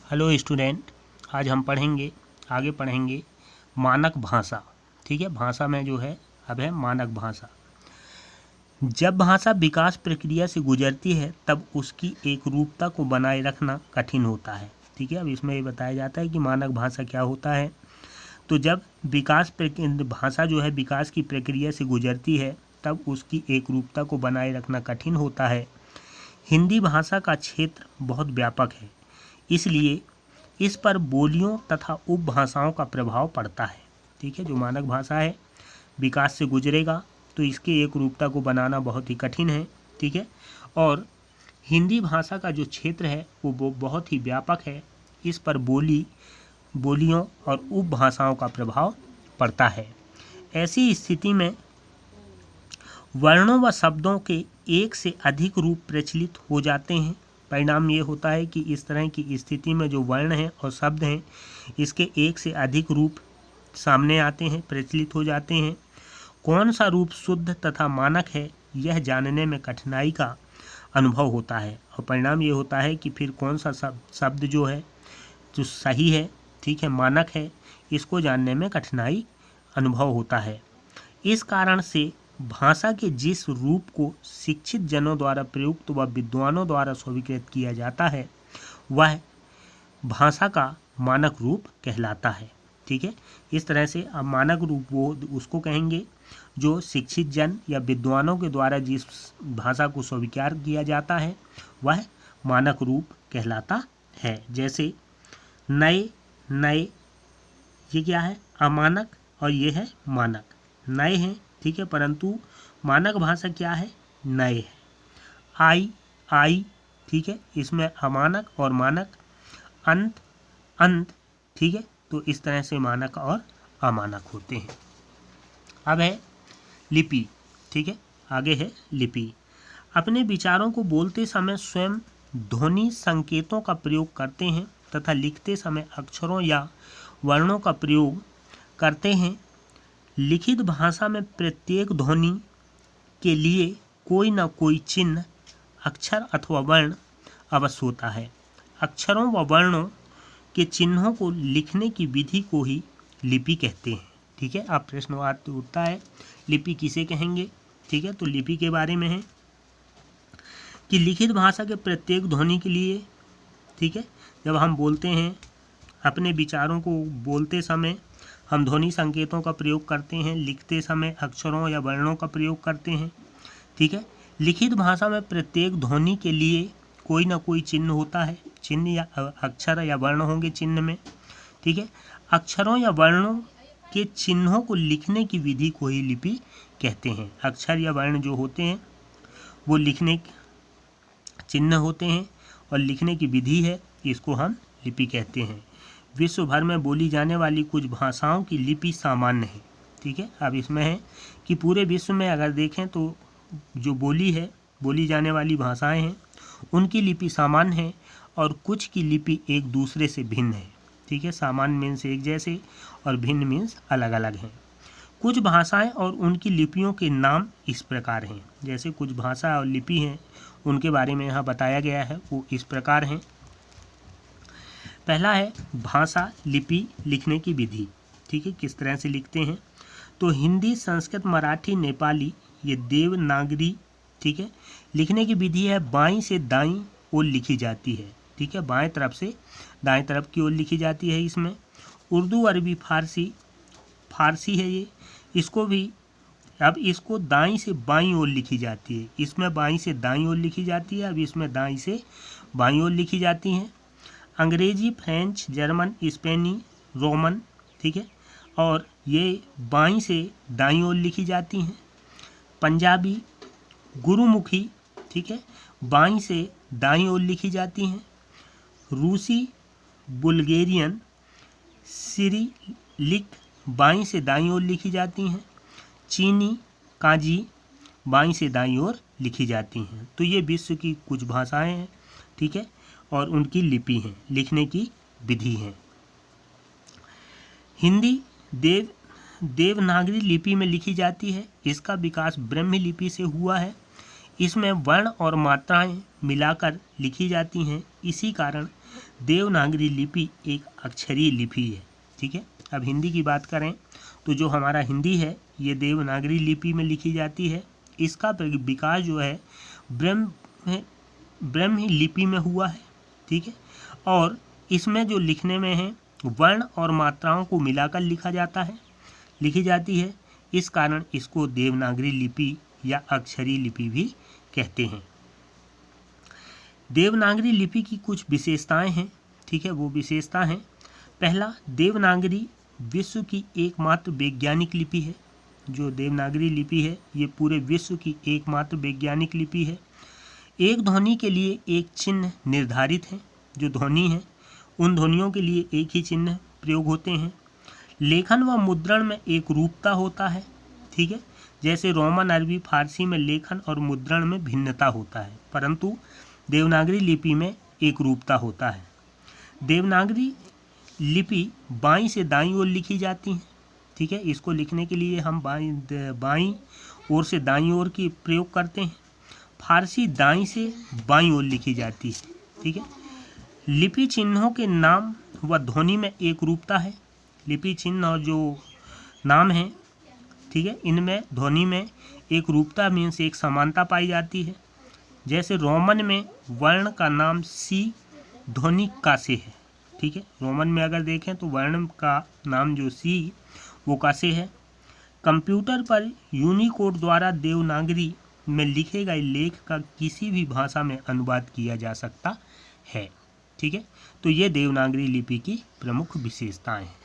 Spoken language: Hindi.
हेलो स्टूडेंट, आज हम आगे पढ़ेंगे मानक भाषा। ठीक है, भाषा में जो है अब है मानक भाषा। जब भाषा विकास प्रक्रिया से गुजरती है तब उसकी एक रूपता को बनाए रखना कठिन होता है। ठीक है, अब इसमें ये बताया जाता है कि मानक भाषा क्या होता है। तो जब भाषा जो है विकास की प्रक्रिया से गुजरती है तब उसकी एक रूपता को बनाए रखना कठिन होता है। हिंदी भाषा का क्षेत्र बहुत व्यापक है, इसलिए इस पर बोलियों तथा उपभाषाओं का प्रभाव पड़ता है। ठीक है, जो मानक भाषा है विकास से गुजरेगा तो इसकी एक रूपता को बनाना बहुत ही कठिन है। ठीक है, और हिंदी भाषा का जो क्षेत्र है वो बहुत ही व्यापक है, इस पर बोलियों और उपभाषाओं का प्रभाव पड़ता है। ऐसी स्थिति में वर्णों व शब्दों के एक से अधिक रूप प्रचलित हो जाते हैं। परिणाम ये होता है कि इस तरह की स्थिति में जो वर्ण हैं और शब्द हैं इसके एक से अधिक रूप सामने आते हैं, प्रचलित हो जाते हैं। कौन सा रूप शुद्ध तथा मानक है यह जानने में कठिनाई का अनुभव होता है, और परिणाम ये होता है कि फिर कौन सा शब्द जो है जो सही है, ठीक है, मानक है, इसको जानने में कठिनाई अनुभव होता है। इस कारण से भाषा के जिस रूप को शिक्षित जनों द्वारा प्रयुक्त व विद्वानों द्वारा स्वीकृत किया जाता है वह भाषा का मानक रूप कहलाता है। ठीक है, इस तरह से अब मानक रूप वो उसको कहेंगे जो शिक्षित जन या विद्वानों के द्वारा जिस भाषा को स्वीकार किया जाता है वह मानक रूप कहलाता है। जैसे नए, ये क्या है, अमानक, और ये है मानक। नए हैं, ठीक है, परंतु मानक भाषा क्या है, नए है। आई, ठीक है, इसमें अमानक और मानक। अंत, ठीक है, तो इस तरह से मानक और अमानक होते हैं। अब है लिपि। ठीक है, आगे है लिपि। अपने विचारों को बोलते समय स्वयं ध्वनि संकेतों का प्रयोग करते हैं तथा लिखते समय अक्षरों या वर्णों का प्रयोग करते हैं। लिखित भाषा में प्रत्येक ध्वनि के लिए कोई न कोई चिन्ह, अक्षर अथवा वर्ण अवश्य होता है। अक्षरों व वर्णों के चिन्हों को लिखने की विधि को ही लिपि कहते हैं। ठीक है, अब प्रश्न उठता है लिपि किसे कहेंगे। ठीक है, तो लिपि के बारे में है कि लिखित भाषा के प्रत्येक ध्वनि के लिए, ठीक है, जब हम बोलते हैं अपने विचारों को बोलते समय हम ध्वनि संकेतों का प्रयोग करते हैं, लिखते समय अक्षरों या वर्णों का प्रयोग करते हैं। ठीक है, लिखित भाषा में प्रत्येक ध्वनि के लिए कोई ना कोई चिन्ह होता है, चिन्ह या अक्षर या वर्ण होंगे चिन्ह में। ठीक है, अक्षरों या वर्णों के चिन्हों को लिखने की विधि को ही लिपि कहते हैं। अक्षर या वर्ण जो होते हैं वो लिखने चिन्ह होते हैं और लिखने की विधि है, इसको हम लिपि कहते हैं। विश्व भर में बोली जाने वाली कुछ भाषाओं की लिपि सामान्य है। ठीक है, अब इसमें है कि पूरे विश्व में अगर देखें तो जो बोली जाने वाली भाषाएं हैं उनकी लिपि सामान्य है और कुछ की लिपि एक दूसरे से भिन्न है। ठीक है, सामान्य मीन्स एक जैसे और भिन्न मीन्स अलग अलग हैं। कुछ भाषाएं और उनकी लिपियों के नाम इस प्रकार हैं। जैसे कुछ भाषा और लिपि हैं उनके बारे में यहाँ बताया गया है, वो इस प्रकार हैं। पहला है भाषा लिपि लिखने की विधि। ठीक है, किस तरह से लिखते हैं, तो हिंदी, संस्कृत, मराठी, नेपाली ये देवनागरी, ठीक है, लिखने की विधि है बाईं से दाईं ओर लिखी जाती है। ठीक है, बाएं तरफ से दाएं तरफ की ओर लिखी जाती है। इसमें उर्दू, अरबी, फारसी है ये, इसको भी अब इसको दाईं से बाईं ओर लिखी जाती है। इसमें बाईं से दाईं ओर लिखी जाती है, अब इसमें दाईं से बाईं ओर लिखी जाती हैं। अंग्रेजी, फ्रेंच, जर्मन, स्पेनी, रोमन, ठीक है, और ये बाईं से दाईं ओर लिखी जाती हैं। पंजाबी, गुरुमुखी, ठीक है, बाईं से दाईं ओर लिखी जाती हैं। रूसी, बुल्गेरियन, सिरिलिक बाईं से दाईं ओर लिखी जाती हैं। चीनी, काजी बाईं से दाईं ओर लिखी जाती हैं। तो ये विश्व की कुछ भाषाएं हैं, ठीक है, और उनकी लिपि हैं, लिखने की विधि है। हिंदी देवनागरी लिपि में लिखी जाती है। इसका विकास ब्रह्मी लिपि से हुआ है। इसमें वर्ण और मात्राएं मिलाकर लिखी जाती हैं। इसी कारण देवनागरी लिपि एक अक्षरीय लिपि है। ठीक है, अब हिंदी की बात करें तो जो हमारा हिंदी है ये देवनागरी लिपि में लिखी जाती है। इसका विकास जो है ब्रह्मी लिपि में हुआ है। ठीक है, और इसमें जो लिखने में है वर्ण और मात्राओं को मिलाकर लिखी जाती है। इस कारण इसको देवनागरी लिपि या अक्षरीय लिपि भी कहते हैं। देवनागरी लिपि की कुछ विशेषताएं हैं। ठीक है, वो विशेषता हैं, पहला, देवनागरी विश्व की एकमात्र वैज्ञानिक लिपि है। जो देवनागरी लिपि है ये पूरे विश्व की एकमात्र वैज्ञानिक लिपि है। एक ध्वनि के लिए एक चिन्ह निर्धारित है। जो ध्वनि है उन ध्वनियों के लिए एक ही चिन्ह प्रयोग होते हैं। लेखन व मुद्रण में एक रूपता होता है। ठीक है, जैसे रोमन, अरबी, फारसी में लेखन और मुद्रण में भिन्नता होता है, परंतु देवनागरी लिपि में एक रूपता होता है। देवनागरी लिपि बाईं से दाईं ओर लिखी जाती है। ठीक है, इसको लिखने के लिए हम बाईं ओर से दाईं ओर की प्रयोग करते हैं। फारसी दाईं से बाईं ओर लिखी जाती है। ठीक है, लिपि चिन्हों के नाम व ध्वनि में एक रूपता है। लिपि चिन्ह और जो नाम है, ठीक है, इनमें ध्वनि में एक रूपता मीन्स एक समानता पाई जाती है। जैसे रोमन में वर्ण का नाम सी ध्वनि का से है। ठीक है, रोमन में अगर देखें तो वर्ण का नाम जो सी वो का से है। कंप्यूटर पर यूनिकोड द्वारा देवनागरी में लिखे गए लेख का किसी भी भाषा में अनुवाद किया जा सकता है। ठीक है, तो ये देवनागरी लिपि की प्रमुख विशेषताएं हैं।